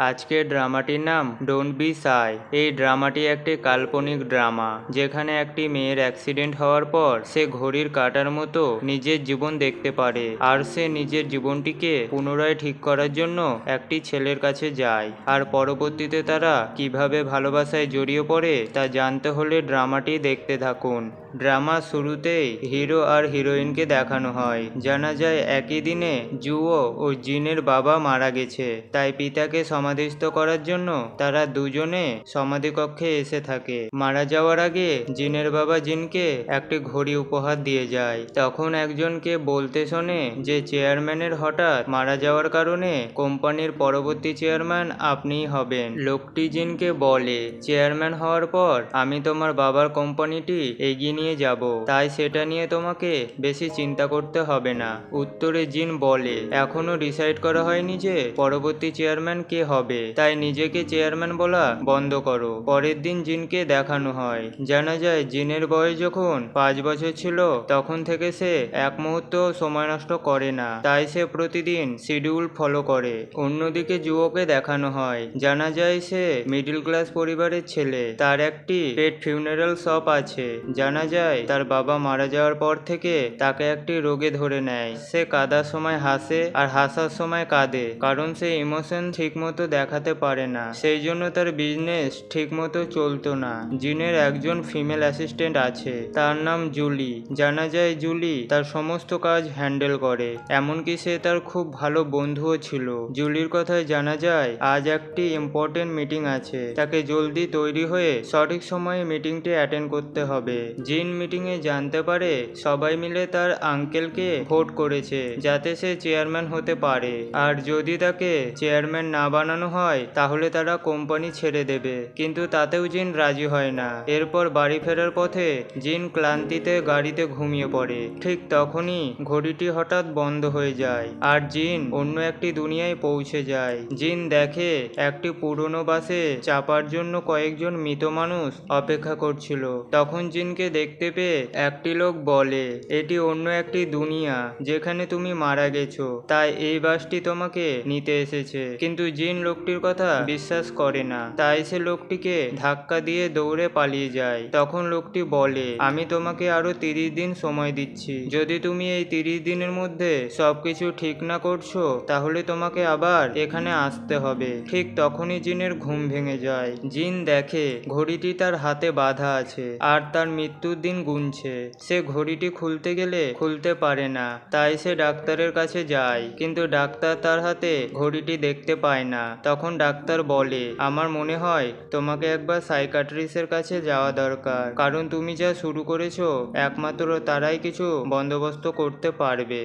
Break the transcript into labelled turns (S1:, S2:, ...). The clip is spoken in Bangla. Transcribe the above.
S1: আজকের ড্রামাটির নাম ডোন্ট বি সাই। এই ড্রামাটি একটি কাল্পনিক ড্রামা, যেখানে একটি মেয়ের অ্যাক্সিডেন্ট হওয়ার পর সে ঘড়ির কাঁটার মতো নিজের জীবন দেখতে পারে, আর সে নিজের জীবনটিকে পুনরায় ঠিক করার জন্য একটি ছেলের কাছে যায়। আর পরবর্তীতে তারা কিভাবে ভালোবাসায় জড়িয়ে পড়ে তা জানতে হলে ড্রামাটি দেখতে থাকুন। ড্রামার শুরুতেই হিরো আর হিরোইনকে দেখানো হয়। জানা যায় একই দিনে জুও ও জিনের বাবা মারা গেছে, তাই পিতাকে সমাধিস্থ করার জন্য তারা দুজনে সমাধিকক্ষে এসে থাকে। মারা যাওয়ার আগে জিনের বাবা জিনকে একটি ঘড়ি উপহার দিয়ে যায়। তখন একজনকে বলতে শোনে যে চেয়ারম্যানের হঠাৎ মারা যাওয়ার কারণে কোম্পানির পরবর্তী চেয়ারম্যান আপনিই হবেন। লোকটি জিনকে বলে, চেয়ারম্যান হওয়ার পর আমি তোমার বাবার কোম্পানিটি এগিয়ে নিয়ে যাব, তাই সেটা নিয়ে তোমাকে বেশি চিন্তা করতে হবে না। উত্তরে জিন বলে, এখনো ডিসাইড করা হয়নি যে পরবর্তী চেয়ারম্যান কে হবে, তাই নিজেকে চেয়ারম্যান বলা বন্ধ করো। পরের দিন জিনকে দেখানো হয়। জানা যায় জিনের বয়স যখন 5 বছর ছিল, তখন থেকে সে এক মুহূর্ত সময় নষ্ট করে না, তাই সে প্রতিদিন শিডিউল ফলো করে। অন্যদিকে জুয়োকে দেখানো হয়। জানা যায় সে মিডল ক্লাস পরিবারের ছেলে, তার একটি পেট ফিউনারাল শপ আছে। জানা যায় তার বাবা মারা যাওয়ার পর থেকে তাকে একটি রোগে ধরে নেয়। সে কাঁদার সময় হাসে আর হাসার সময় কাঁদে, কারণ সে ইমোশন ঠিক মতো দেখাতে পারে না। সেই জন্য তার বিজনেস ঠিক মতো চলতো না। জিনের একজন ফিমেল অ্যাসিস্ট্যান্ট আছে, তার নাম জুলি। জানা যায় জুলি তার সমস্ত কাজ হ্যান্ডেল করে, এমনকি সে তার খুব ভালো বন্ধুও ছিল। জুলির কথায় জানা যায় আজ একটি ইম্পর্টেন্ট মিটিং আছে, তাকে জলদি তৈরি হয়ে সঠিক সময়ে মিটিংটি অ্যাটেন্ড করতে হবে। জিন মিটিংয়ে জানতে পারে সবাই মিলে তার আঙ্কেলকে ভোট করেছে যাতে সে চেয়ারম্যান হতে পারে, আর যদি তাকে চেয়ারম্যান না বানানো হয় তাহলে তারা কোম্পানি ছেড়ে দেবে। কিন্তু তাতেও জিন রাজি হয় না। এরপর বাড়ি ফেরার পথে জিন ক্লান্তিতে গাড়িতে ঘুমিয়ে পড়ে। ঠিক তখনই ঘড়িটি হঠাৎ বন্ধ হয়ে যায়, আর জিন অন্য একটি দুনিয়ায় পৌঁছে যায়। জিন দেখে একটি পুরনো বাসে চাপার জন্য কয়েকজন মৃত মানুষ অপেক্ষা করছিল। তখন জিনকে দেখতে পেয়ে একটি লোক বলে, এটি অন্য একটি দুনিয়া যেখানে তুমি মারা গেছো, তাই এই বাসটি তোমাকে নিতে এসেছে। কিন্তু জিন লোকটির কথা বিশ্বাস করে না, তাই সে লোকটিকে ধাক্কা দিয়ে দৌড়ে পালিয়ে যায়। তখন লোকটি বলে, আমি তোমাকে আরো 30 দিন সময় দিচ্ছি, যদি তুমি এই 30 দিনের মধ্যে সবকিছু ঠিক না করছো তাহলে তোমাকে আবার এখানে আসতে হবে। ঠিক তখনই জিনের ঘুম ভেঙে যায়। জিন দেখে ঘড়িটি তার হাতে বাঁধা আছে আর তার মৃত্যুর দিন গুনছে। সে ঘড়িটি খুলতে গেলে খুলতে পারে না, তাই সে ডাক্তারের কাছে যায়, কিন্তু ডাক্তার তার হাতে ঘড়িটি দেখতে পায় না। তখন ডাক্তার বলে, আমার মনে হয় তোমাকে একবার সাইকাট্রিস্টের কাছে যাওয়া দরকার, কারণ তুমি যা শুরু করেছো একমাত্র তারাই কিছু বন্দোবস্ত করতে পারবে।